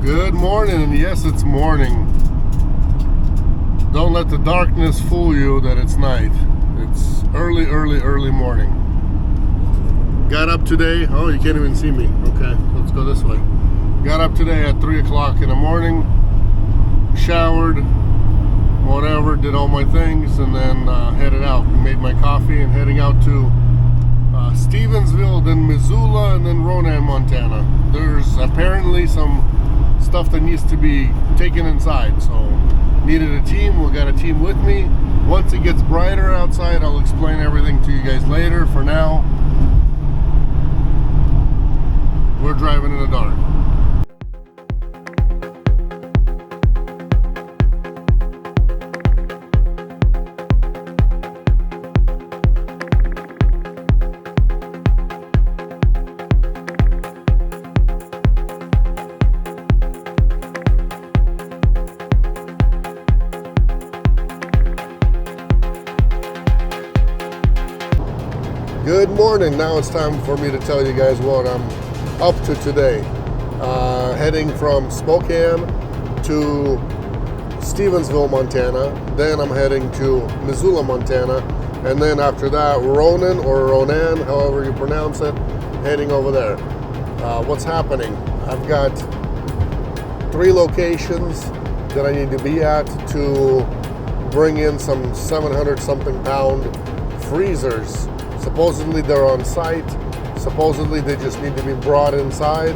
Good morning, and yes, it's morning. Don't let the darkness fool you that it's night. It's early morning. Got up today. Oh, you can't even see me. Okay, let's go this way. Got up today at 3 o'clock in the morning, showered, whatever, did all my things, and then headed out. Made my coffee and heading out to Stevensville, then Missoula, and then Ronan, Montana. There's apparently some stuff that needs to be taken inside, so needed a team. We got a team with me. Once it gets brighter outside, I'll explain everything to you guys later. For now, we're driving in the dark. Good morning. Now it's time for me to tell you guys what I'm up to today. Heading from Spokane to Stevensville, Montana. Then I'm heading to Missoula, Montana. And then after that, Ronan or Ronan, however you pronounce it, heading over there. What's happening? I've got 3 locations that I need to be at to bring in some 700 something pound freezers. Supposedly they're on site. Supposedly they just need to be brought inside,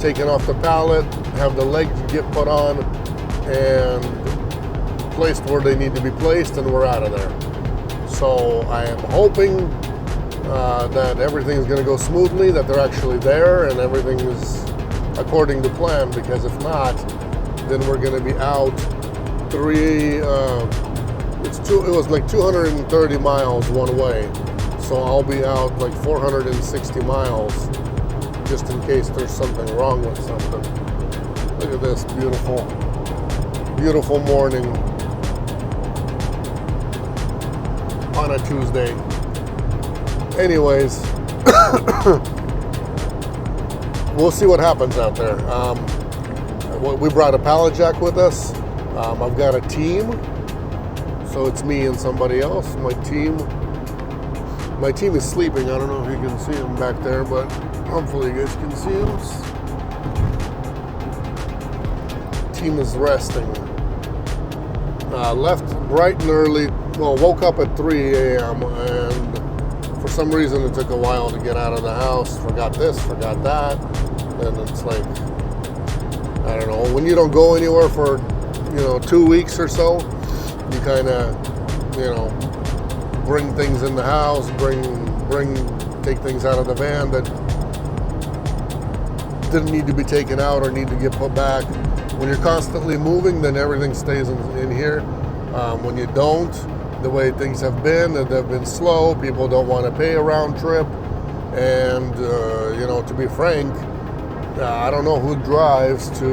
taken off the pallet, have the legs get put on, and placed where they need to be placed, and we're out of there. So I am hoping that everything is going to go smoothly, that they're actually there, and everything is according to plan, because if not, then we're going to be out it was like 230 miles one way. So I'll be out like 460 miles just in case there's something wrong with something. Look at this beautiful, beautiful morning on a Tuesday. Anyways, we'll see what happens out there. We brought a pallet jack with us. I've got a team. So it's me and somebody else. My team is sleeping. I don't know if you can see them back there, but hopefully you guys can see them. Team is resting. Left bright and early. Well, woke up at 3 a.m. and for some reason it took a while to get out of the house. Forgot this, forgot that. And it's like, I don't know. When you don't go anywhere for, 2 weeks or so, you kind of, bring things in the house, take things out of the van that didn't need to be taken out or need to get put back. When you're constantly moving, then everything stays in here. When you don't, the way things have been, they've been slow. People don't want to pay a round trip. And, to be frank, I don't know who drives to,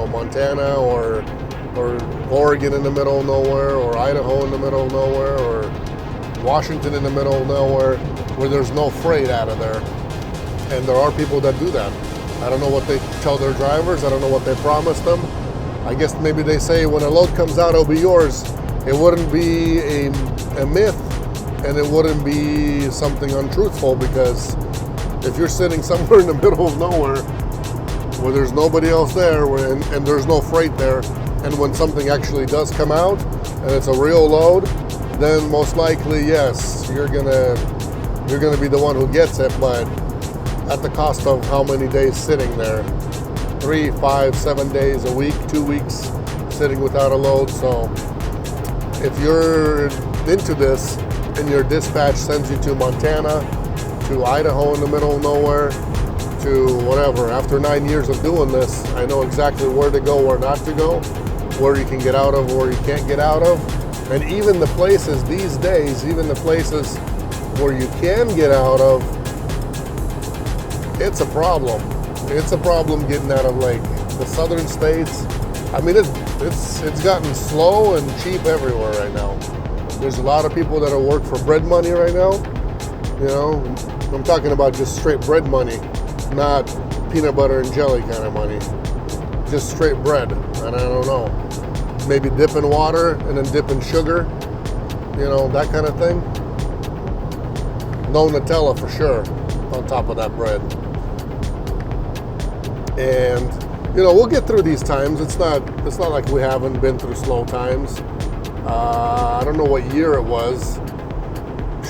Montana or Oregon in the middle of nowhere, or Idaho in the middle of nowhere, or Washington in the middle of nowhere, where there's no freight out of there. And there are people that do that. I don't know what they tell their drivers. I don't know what they promise them. I guess maybe they say when a load comes out, it'll be yours. It wouldn't be a myth, and it wouldn't be something untruthful, because if you're sitting somewhere in the middle of nowhere where there's nobody else there and there's no freight there, and when something actually does come out and it's a real load, then most likely, yes, you're gonna be the one who gets it, but at the cost of how many days sitting there? 3, 5, 7 days a week, 2 weeks sitting without a load. So if you're into this and your dispatch sends you to Montana, to Idaho in the middle of nowhere, to whatever, after 9 years of doing this, I know exactly where to go, where not to go, where you can get out of, where you can't get out of. And even the places these days, even the places where you can get out of, it's a problem. It's a problem getting out of like the southern states. I mean, it's gotten slow and cheap everywhere right now. There's a lot of people that work for bread money right now. I'm talking about just straight bread money, not peanut butter and jelly kind of money. just straight bread, and I don't know, maybe dip in water and then dip in sugar, you know, that kind of thing. No Nutella for sure on top of that bread. And you know, we'll get through these times. It's not like we haven't been through slow times. I don't know what year it was.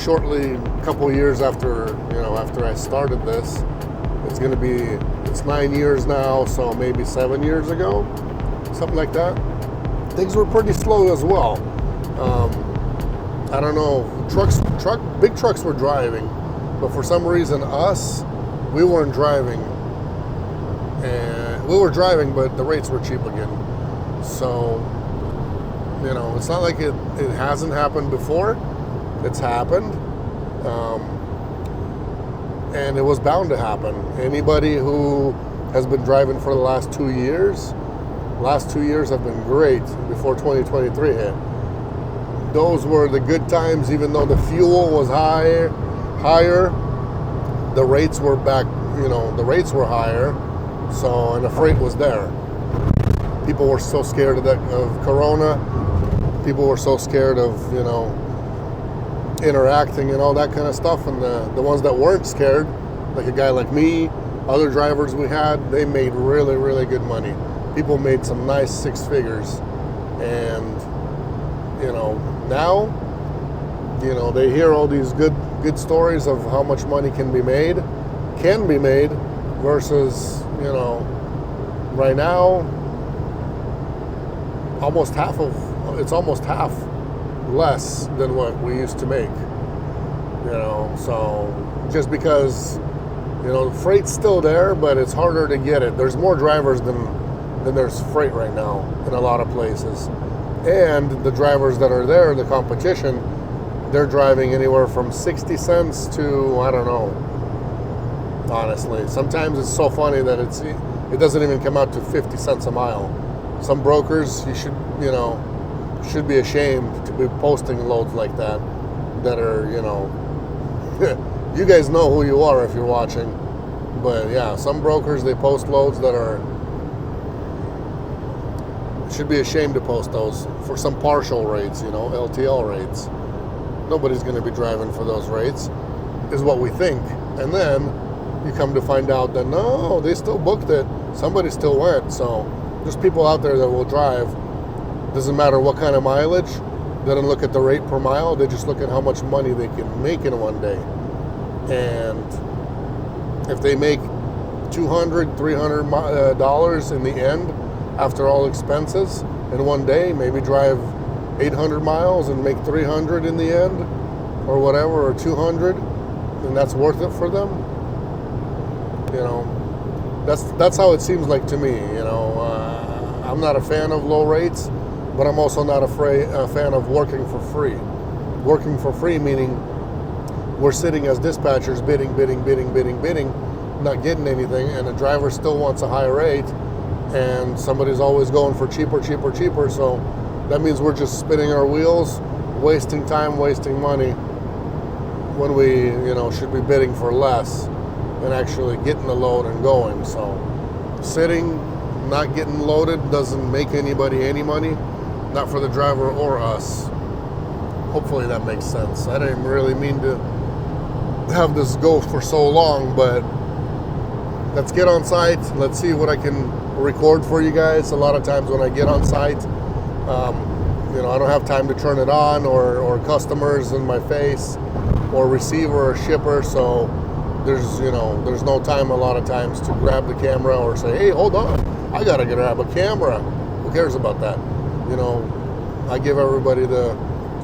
Shortly, a couple years after, you know, after I started this, it's 9 years now, so maybe 7 years ago, something like that. Things were pretty slow as well. I don't know, big trucks were driving, but for some reason we weren't driving. And we were driving, but the rates were cheap again. So, you know, it's not like it hasn't happened before. It's happened. And it was bound to happen. Anybody who has been driving for the last 2 years have been great before 2023 hit. Those were the good times, even though the fuel was higher, the rates were back, you know, the rates were higher. So, and the freight was there. People were so scared of Corona. People were so scared of, you know, interacting and all that kind of stuff. And the ones that weren't scared, like a guy like me, other drivers we had, they made really, really good money. People made some nice 6 figures. And, you know, now, you know, they hear all these good stories of how much money can be made versus, you know, right now, it's almost half less than what we used to make, you know. So just because, you know, freight's still there, but it's harder to get it. There's more drivers than there's freight right now in a lot of places. And the drivers that are there, the competition, they're driving anywhere from 60 cents to, I don't know, honestly. Sometimes it's so funny that it doesn't even come out to 50 cents a mile. Some brokers, should be ashamed to be posting loads like that are, you know, you guys know who you are if you're watching. But yeah, some brokers, they post loads that should be ashamed to post those for some partial rates, you know, LTL rates. Nobody's going to be driving for those rates, is what we think. And then you come to find out that no, they still booked it. Somebody still went. So there's people out there that will drive. Doesn't matter what kind of mileage. They don't look at the rate per mile. They just look at how much money they can make in one day. And if they make $200, $300 in the end after all expenses in one day, maybe drive 800 miles and make 300 in the end, or whatever, or 200, and that's worth it for them. You know, that's how it seems like to me. You know, I'm not a fan of low rates, but I'm also not a fan of working for free. Working for free meaning we're sitting as dispatchers bidding, not getting anything, and the driver still wants a higher rate, and somebody's always going for cheaper. So that means we're just spinning our wheels, wasting time, wasting money, when we, you know, should be bidding for less and actually getting the load and going. So sitting, not getting loaded doesn't make anybody any money, not for the driver or us. Hopefully that makes sense. I didn't really mean to have this go for so long, but let's get on site. Let's see what I can record for you guys. A lot of times when I get on site, you know, I don't have time to turn it on, or customers in my face, or receiver or shipper, so there's no time a lot of times to grab the camera or say, hey, hold on, I gotta grab a camera. Who cares about that? You know, I give everybody the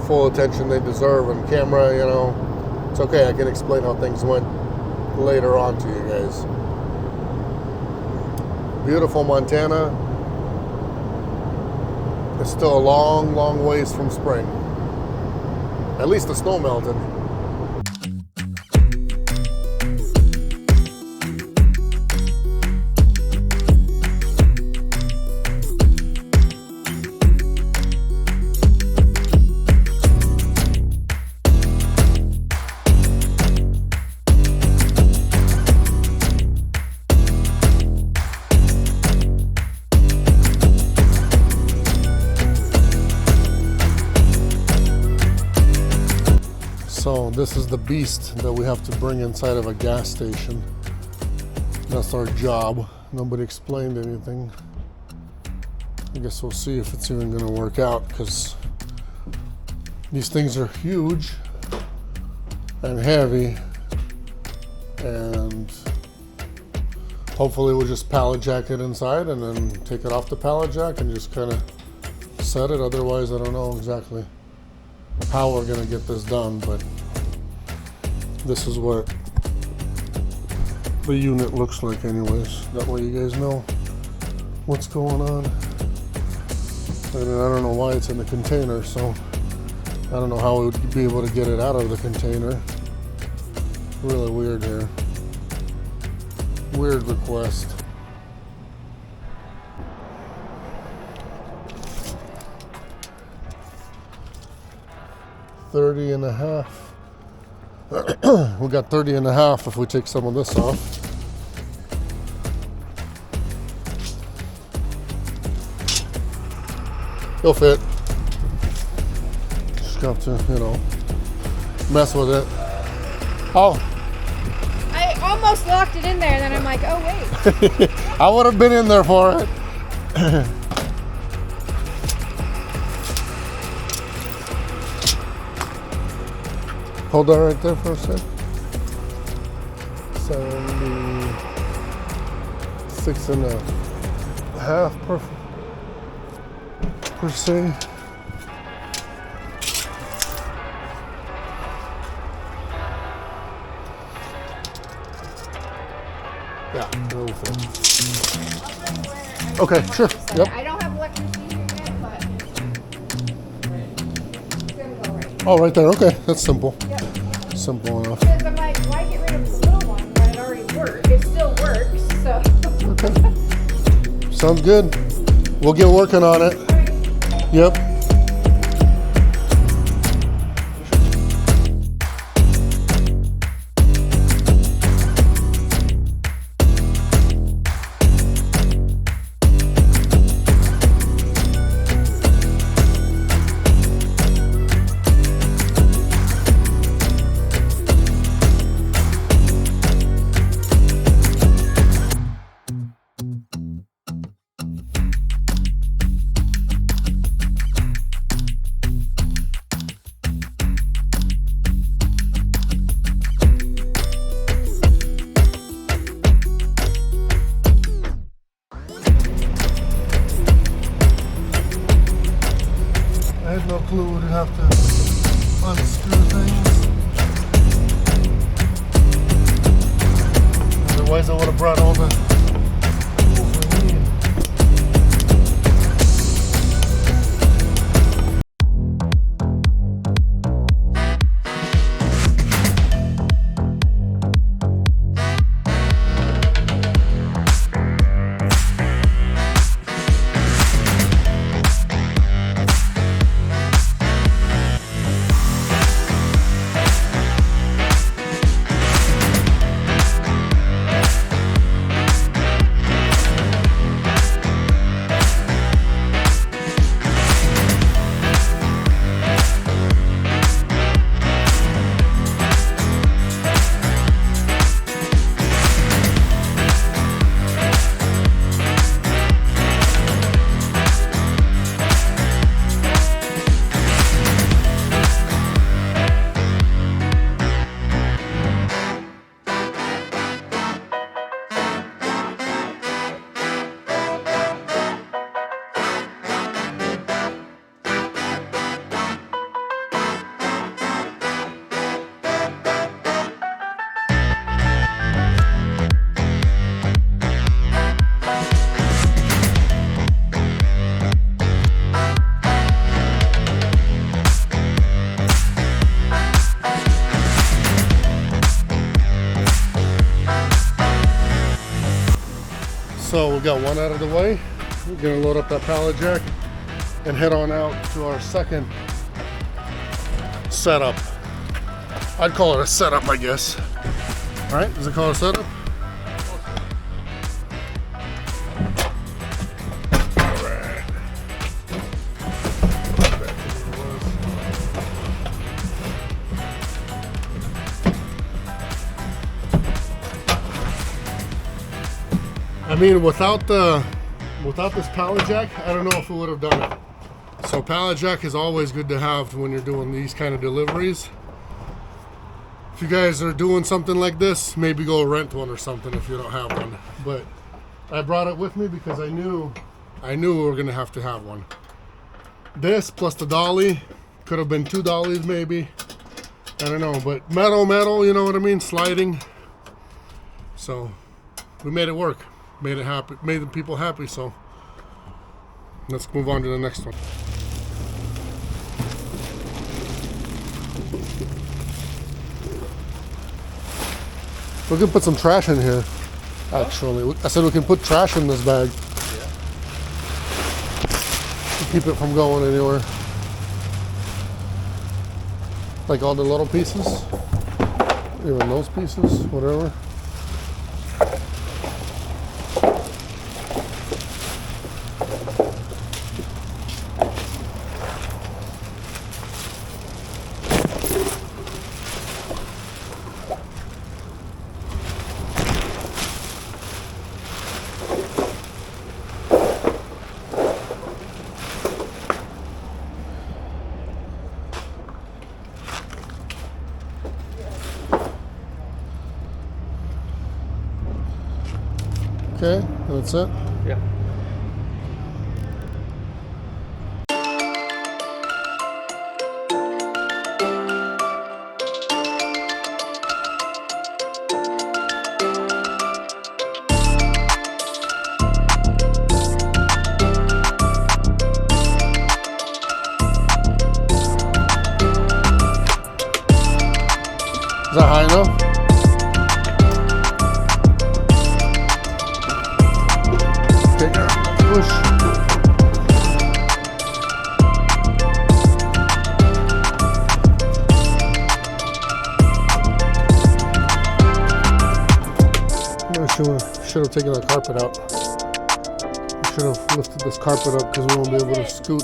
full attention they deserve, and camera, you know, it's okay. I can explain how things went later on to you guys. Beautiful Montana. It's still a long ways from spring. At least the snow melted. So this is the beast that we have to bring inside of a gas station. That's our job. Nobody explained anything. I guess we'll see if it's even gonna work out, because these things are huge and heavy, and hopefully we'll just pallet jack it inside and then take it off the pallet jack and just kind of set it. Otherwise, I don't know exactly how we're gonna get this done, but this is what the unit looks like anyways. That way you guys know what's going on. And I don't know why it's in the container, so I don't know how we would be able to get it out of the container. Really weird here. Weird request. $30.5. We got $30.5 if we take some of this off. It'll fit. Just got to, you know, mess with it. Oh. I almost locked it in there, and then I'm like, oh wait. I would have been in there for it. Hold that right there for a sec. 76.5 per se. Yeah, that'll fit. Okay, sure. Yep. I don't have electricity here yet, but it's gonna go right. Oh, right there. Okay, that's simple. Yep. Simple enough. Because I'm like, why get rid of the little one when it already works? It still works, so. Okay. Sounds good. We'll get working on it. Yep. I had no clue we'd have to unscrew things. Otherwise I would have brought all the tools we need. So we got one out of the way. We're gonna load up that pallet jack and head on out to our second setup. I'd call it a setup, I guess. All right, does it call it a setup? mean, without this pallet jack, I don't know if we would have done it. So pallet jack is always good to have when you're doing these kind of deliveries. If you guys are doing something like this, maybe go rent one or something if you don't have one. But I brought it with me because I knew we were gonna have to have one. This plus the dolly, could have been 2 dollies maybe. I don't know, but metal, you know what I mean? Sliding. So we made it work. Made it happy, made the people happy, so let's move on to the next one. We can put some trash in here, actually. I said we can put trash in this bag. To keep it from going anywhere. Like all the little pieces, even those pieces, whatever. Okay, that's it? Yeah. Is that high enough? Push. Should have taken the carpet out. We should have lifted this carpet up because we won't be able to scoot.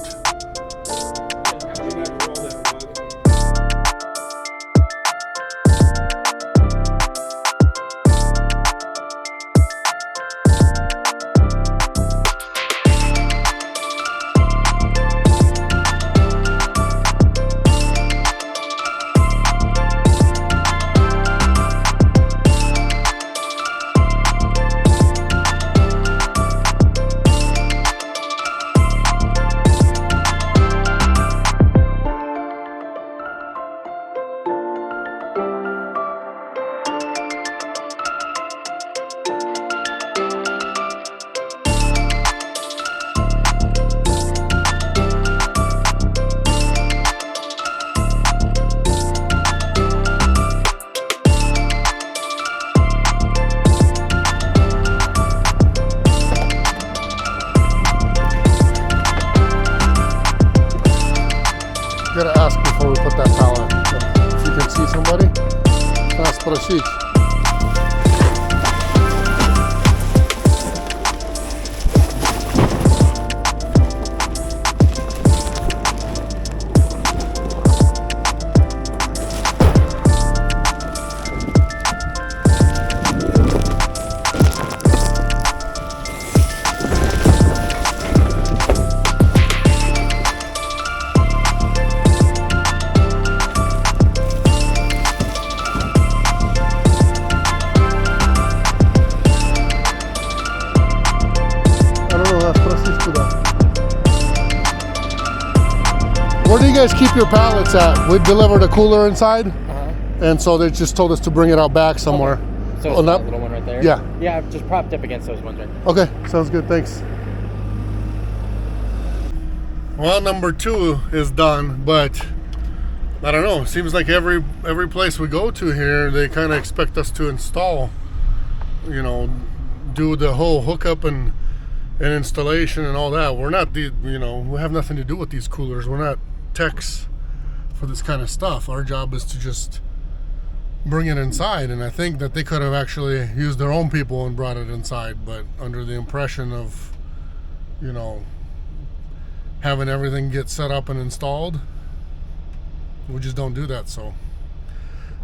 Gotta ask before we put that pallet. If you can see somebody, let's put a sheet. Where do you guys keep your pallets at? We delivered a cooler inside, and so they just told us to bring it out back somewhere. Okay. So it's that little one right there? Yeah. Yeah, just propped up against those ones right there. Okay, sounds good, thanks. Well, number 2 is done, but I don't know. It seems like every place we go to here, they kind of expect us to install, you know, do the whole hookup and installation and all that. We're not we have nothing to do with these coolers. We're not techs for this kind of stuff. Our job is to just bring it inside, and I think that they could have actually used their own people and brought it inside, but under the impression of, you know, having everything get set up and installed, we just don't do that. So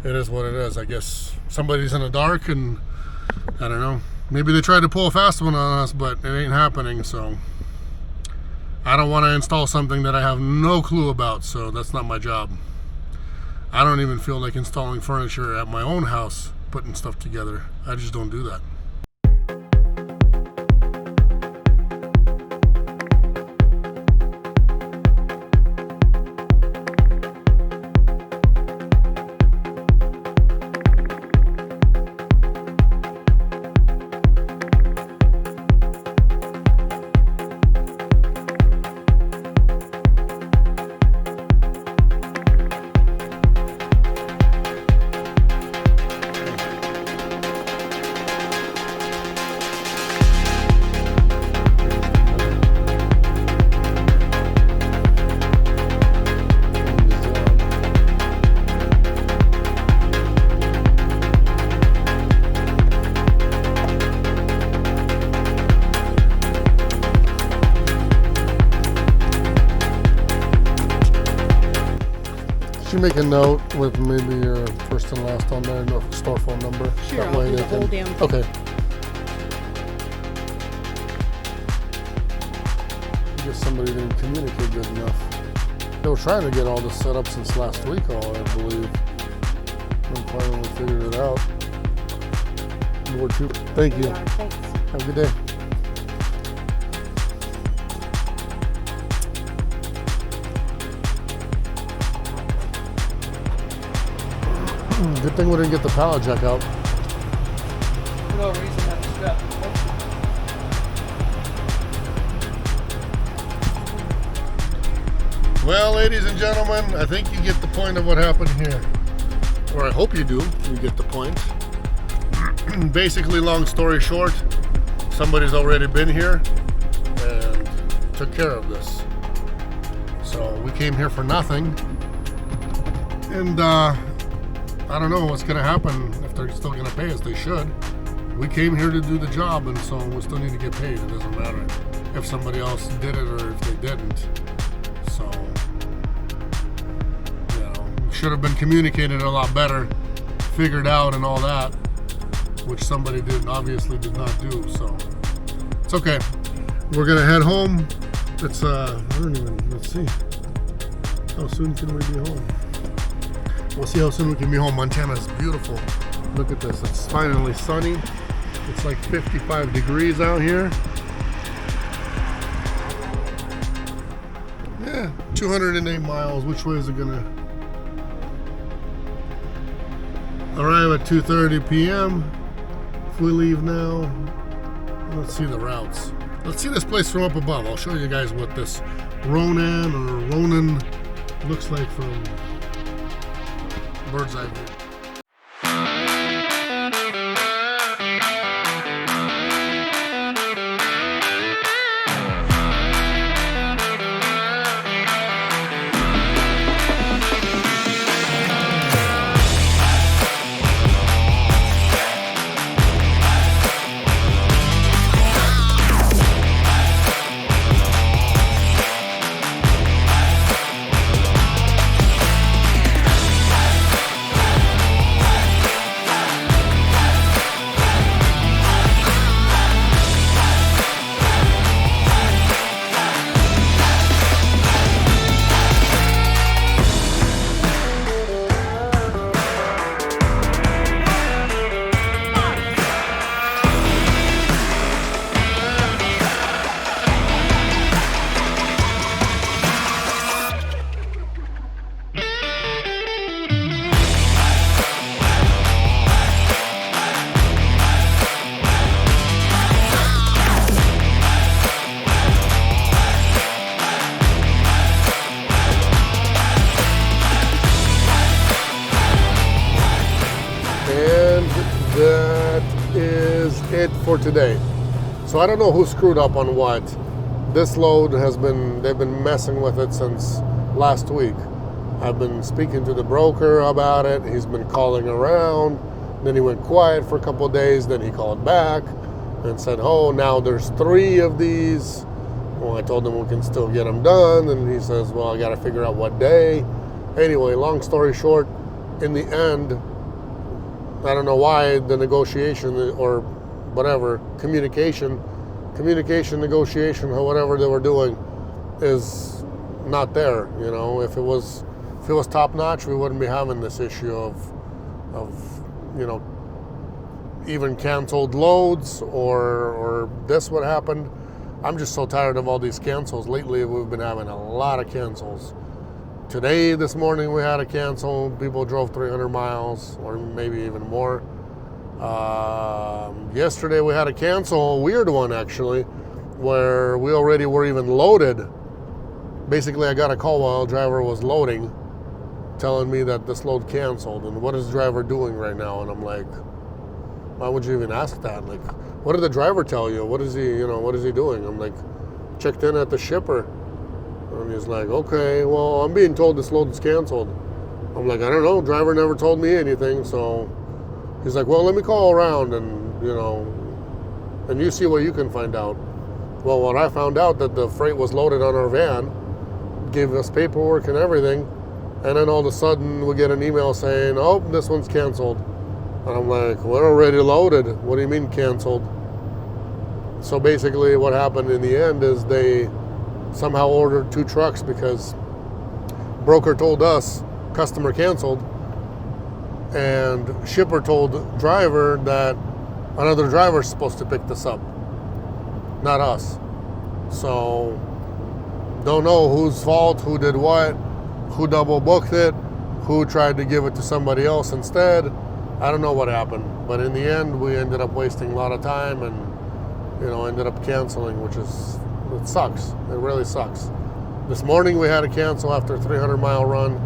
it is what it is. I guess somebody's in the dark, and I don't know, Maybe they tried to pull a fast one on us, but it ain't happening, so I don't want to install something that I have no clue about, so that's not my job. I don't even feel like installing furniture at my own house, putting stuff together. I just don't do that. You make a note with maybe your first and last on there, no store phone number. Sure, That I'll way do they the whole can- damn thing. Okay. I guess somebody didn't communicate good enough. They were trying to get all this set up since last week, I believe. And finally figured it out. More too. Thank you. Yeah, thanks. Have a good day. Good thing we didn't get the pallet jack out. For no reason that step. Well, ladies and gentlemen, I think you get the point of what happened here. Or I hope you do. You get the point. Basically, long story short, somebody's already been here and took care of this. So we came here for nothing. And I don't know what's going to happen, if they're still going to pay us. They should. We came here to do the job, and so we still need to get paid. It doesn't matter if somebody else did it or if they didn't. So, you know, should have been communicated a lot better, figured out and all that, which somebody obviously did not do. So it's okay. We're going to head home. It's, let's see. How soon can we be home? We'll see how soon we can be home. Montana is beautiful. Look at this. It's finally sunny. It's like 55 degrees out here. Yeah, 208 miles. Which way is it gonna arrive at 2:30 p.m. If we leave now, let's see the routes. Let's see this place from up above. I'll show you guys what this Ronan looks like from bird's eye view. That is it for today. So I don't know who screwed up on what. This load they've been messing with it since last week. I've been speaking to the broker about it. He's been calling around. Then he went quiet for a couple of days. Then he called back and said, oh, now there's 3 of these. Well, I told him we can still get them done. And he says, well, I got to figure out what day. Anyway, long story short, in the end, I don't know why the negotiation or whatever, communication, negotiation, or whatever they were doing is not there. You know, if it was top notch, we wouldn't be having this issue of you know, even canceled loads or this what happened. I'm just so tired of all these cancels. Lately, we've been having a lot of cancels. Today, this morning, we had a cancel. People drove 300 miles or maybe even more. Yesterday, we had a cancel, a weird one actually, where we already were even loaded. Basically, I got a call while the driver was loading, telling me that this load canceled. And what is the driver doing right now? And I'm like, why would you even ask that? Like, what did the driver tell you? What is he doing? I'm like, checked in at the shipper. And he's like, okay, well, I'm being told this load is canceled. I'm like, I don't know. Driver never told me anything. So he's like, well, let me call around and, you know, and you see what you can find out. Well, when I found out that the freight was loaded on our van, gave us paperwork and everything, and then all of a sudden we get an email saying, oh, this one's canceled. And I'm like, we're already loaded. What do you mean canceled? So basically what happened in the end is they somehow ordered 2 trucks because broker told us customer canceled, and shipper told driver that another driver is supposed to pick this up, not us. So don't know whose fault, who did what, who double booked it, who tried to give it to somebody else instead. I don't know what happened, but in the end, we ended up wasting a lot of time and, you know, ended up canceling, it sucks. It really sucks. This morning we had to cancel after a 300-mile run,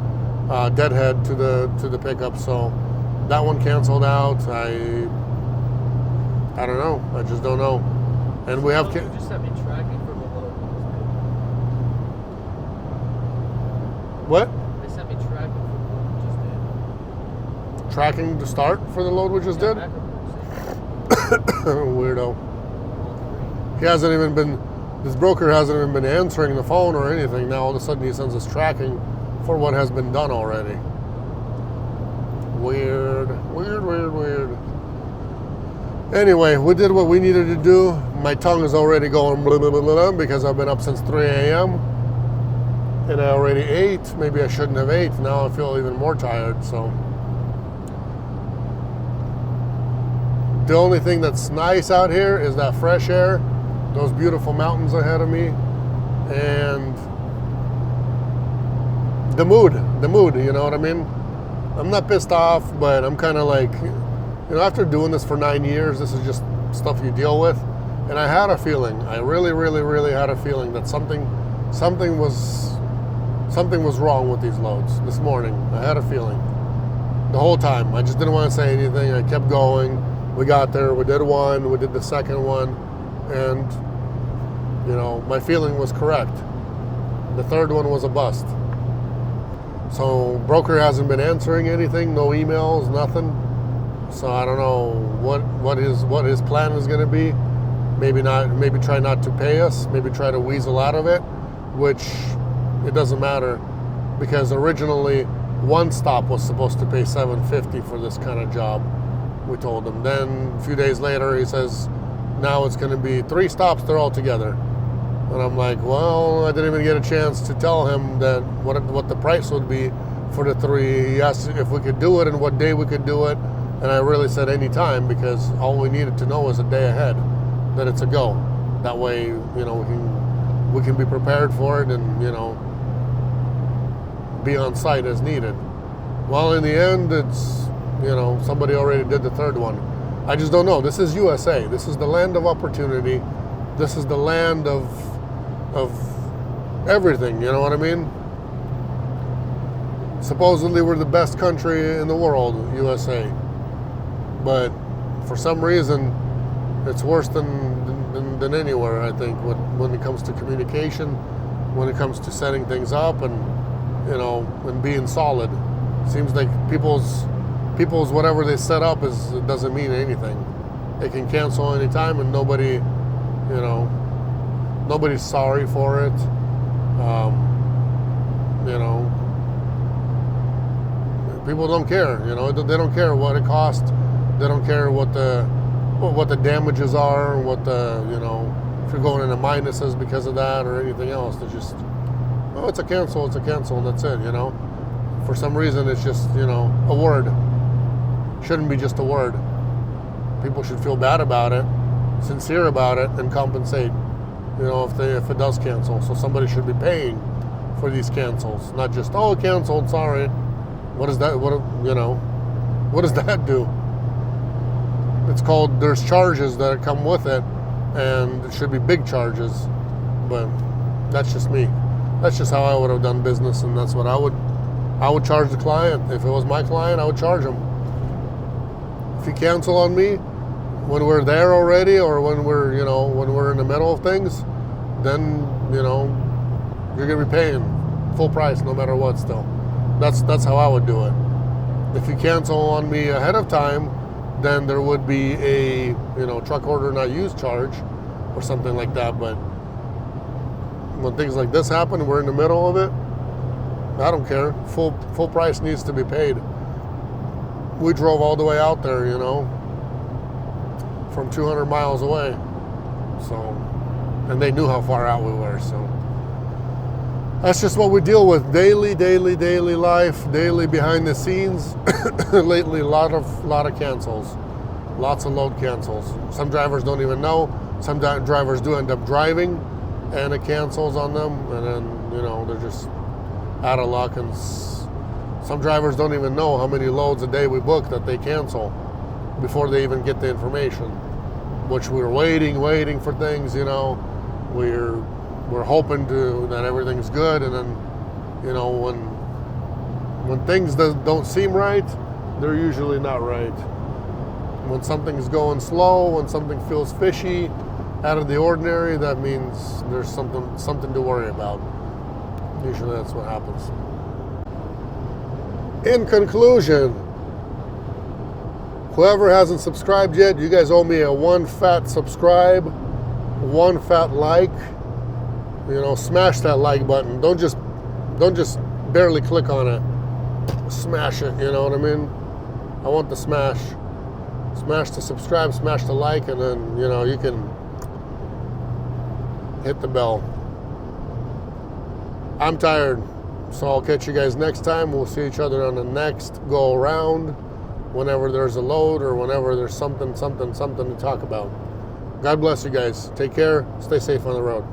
deadhead to the pickup, so that one canceled out. I don't know. I just don't know. And we have. You just have me tracking for the load. What? They sent me tracking for the load we just did. Tracking to start for the load we just did? Weirdo. This broker hasn't even been answering the phone or anything. Now all of a sudden he sends us tracking for what has been done already. Weird. Anyway, we did what we needed to do. My tongue is already going blah, blah, blah, blah, because I've been up since 3 a.m. and I already ate. Maybe I shouldn't have ate. Now I feel even more tired, so. The only thing that's nice out here is that fresh air, those beautiful mountains ahead of me, and the mood, you know what I mean? I'm not pissed off, but I'm kind of like, you know, after doing this for 9 years, this is just stuff you deal with. And I had a feeling, I really, really, really had a feeling that something was wrong with these loads this morning. I had a feeling the whole time. I just didn't want to say anything. I kept going. We got there, we did one, we did the second one, and, you know, my feeling was correct. The third one was a bust. So broker hasn't been answering anything, no emails, nothing. So I don't know what his plan is going to be. Maybe try not to pay us, maybe try to weasel out of it, which it doesn't matter, because originally one stop was supposed to pay $750 for this kind of job. We told him. Then a few days later, he says, now it's going to be 3 stops, they're all together. And I'm like, well, I didn't even get a chance to tell him that what the price would be for the 3. He asked if we could do it and what day we could do it. And I really said any time, because all we needed to know was a day ahead that it's a go. That way, you know, we can be prepared for it and, you know, be on site as needed. Well, in the end, it's, you know, somebody already did the third one. I just don't know. This is USA. This is the land of opportunity. This is the land of everything, you know what I mean? Supposedly we're the best country in the world, USA. But for some reason, it's worse than anywhere, I think, when it comes to communication, when it comes to setting things up and, you know, and being solid. Seems like people's whatever they set up it doesn't mean anything. They can cancel anytime and nobody, you know, nobody's sorry for it. You know, people don't care, you know, they don't care what it costs. They don't care what the what the damages are, what the, if you're going into minuses because of that or anything else. It's just, oh, it's a cancel, and that's it, For some reason, it's just, a word. Shouldn't be just a word. People should feel bad about it, sincere about it, and compensate, if it does cancel. So somebody should be paying for these cancels, not just, oh, it canceled, sorry. What does that, what does that do? It's called, there's charges that come with it, and it should be big charges, but that's just me. That's just how I would have done business, and that's what I would charge the client. If it was my client, I would charge him. If you cancel on me when we're there already, or when we're in the middle of things, then, you're gonna be paying full price no matter what still. That's how I would do it. If you cancel on me ahead of time, then there would be a, truck order not used charge or something like that. But when things like this happen, we're in the middle of it, I don't care. Full price needs to be paid. We drove all the way out there, from 200 miles away. So, and they knew how far out we were, so. That's just what we deal with daily life, daily behind the scenes. Lately, a lot of cancels, lots of load cancels. Some drivers don't even know. Some drivers do end up driving, and it cancels on them, and then they're just out of luck. And some drivers don't even know how many loads a day we book that they cancel before they even get the information. Which we're waiting for things, We're hoping that everything's good, and then, when things don't seem right, they're usually not right. When something's going slow, when something feels fishy, out of the ordinary, that means there's something to worry about. Usually that's what happens. In conclusion, whoever hasn't subscribed yet, you guys owe me a one fat subscribe, one fat like. Smash that like button. Don't just barely click on it. Smash it, you know what I mean? I want the smash. Smash the subscribe, smash the like, and then, you can hit the bell. I'm tired, so I'll catch you guys next time. We'll see each other on the next go around, whenever there's a load or whenever there's something to talk about. God bless you guys. Take care. Stay safe on the road.